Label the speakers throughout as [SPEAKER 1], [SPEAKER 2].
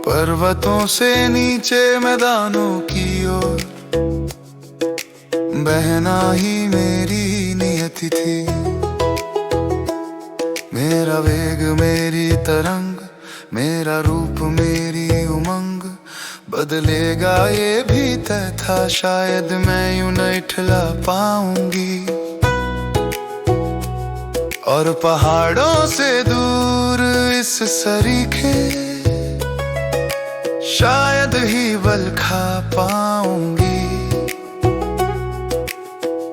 [SPEAKER 1] पर्वतों से नीचे मैदानों की ओर बहना ही मेरी नियति थी। मेरा वेग मेरी तरंग, मेरा रूप मेरी उमंग, बदलेगा ये भी तय था, शायद मैं यूं न इठला पाऊंगी। और पहाड़ों से दूर इस सरीखे शायद ही बल खा पाऊंगी।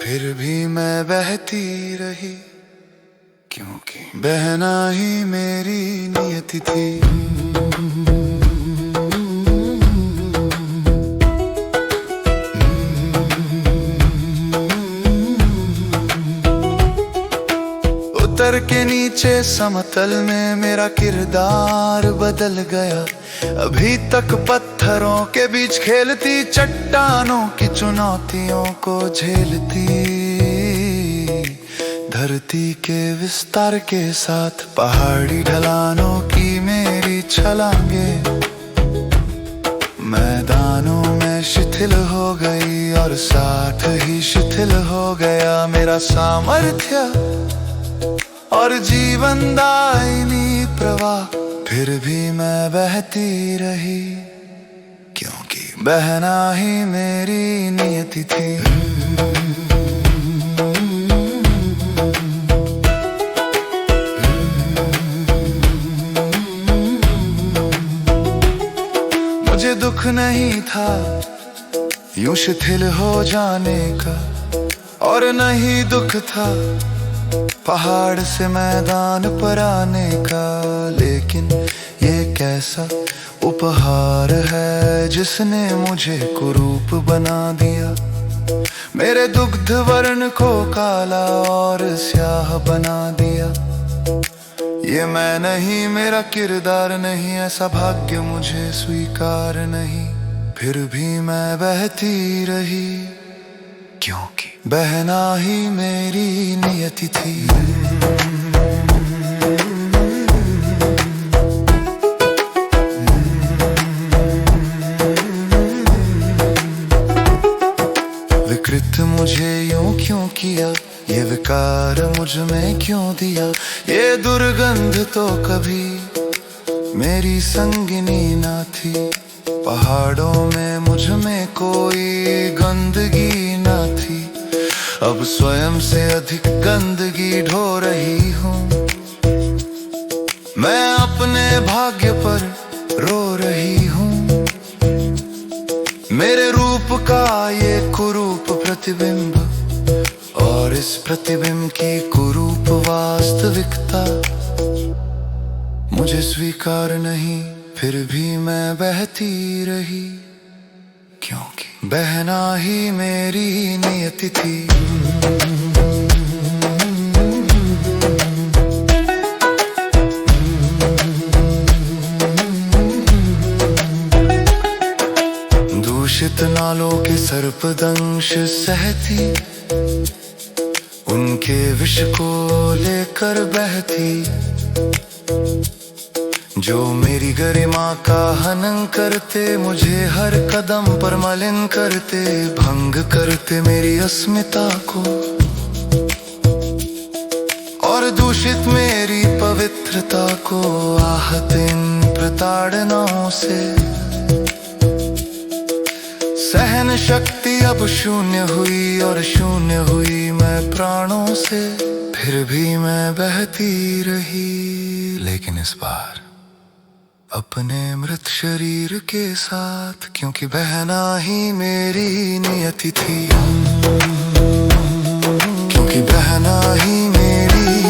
[SPEAKER 1] फिर भी मैं बहती रही, क्योंकि बहना ही मेरी नियति थी। उतर के नीचे समतल में मेरा किरदार बदल गया। अभी तक पत्थरों के बीच खेलती, चट्टानों की चुनौतियों को झेलती, धरती के विस्तार के साथ पहाड़ी ढलानों की मेरी छलांगे मैदानों में शिथिल हो गई, और साथ ही शिथिल हो गया मेरा सामर्थ्य और जीवनदायिनी प्रवाह। फिर भी मैं बहती रही, क्योंकि बहना ही मेरी नियति थी। मुझे दुख नहीं था यूं शिथिल हो जाने का, और नहीं दुख था पहाड़ से मैदान पर आने का। लेकिन ये कैसा उपहार है जिसने मुझे कुरूप बना दिया, मेरे दुग्ध वर्ण को काला और स्याह बना दिया। ये मैं नहीं, मेरा किरदार नहीं, ऐसा भाग्य मुझे स्वीकार नहीं। फिर भी मैं बहती रही, क्योंकि बहना ही मेरी नियति थी। विकृत मुझे यूं क्यों किया, ये विकार मुझ में क्यों दिया। ये दुर्गंध तो कभी मेरी संगिनी ना थी। पहाड़ों में मुझ में कोई गंदगी ना थी, अब स्वयं से अधिक गंदगी ढो रही हूँ। मैं अपने भाग्य पर रो रही हूँ। मेरे रूप का ये कुरूप प्रतिबिंब, और इस प्रतिबिंब की कुरूप वास्तविकता मुझे स्वीकार नहीं। फिर भी मैं बहती रही, क्योंकि बहना ही मेरी नियति थी। दूषित नालों के सर्पदंश सहती, उनके विष को लेकर बहती। जो मेरी गरिमा का हनन करते, मुझे हर कदम पर मलिन करते, भंग करते मेरी अस्मिता को, और दूषित मेरी पवित्रता को। आहत इन प्रताड़नाओं से सहन शक्ति अब शून्य हुई, और शून्य हुई मैं प्राणों से। फिर भी मैं बहती रही, लेकिन इस बार अपने मृत शरीर के साथ, क्योंकि बहना ही मेरी नियति थी। क्योंकि बहना ही मेरी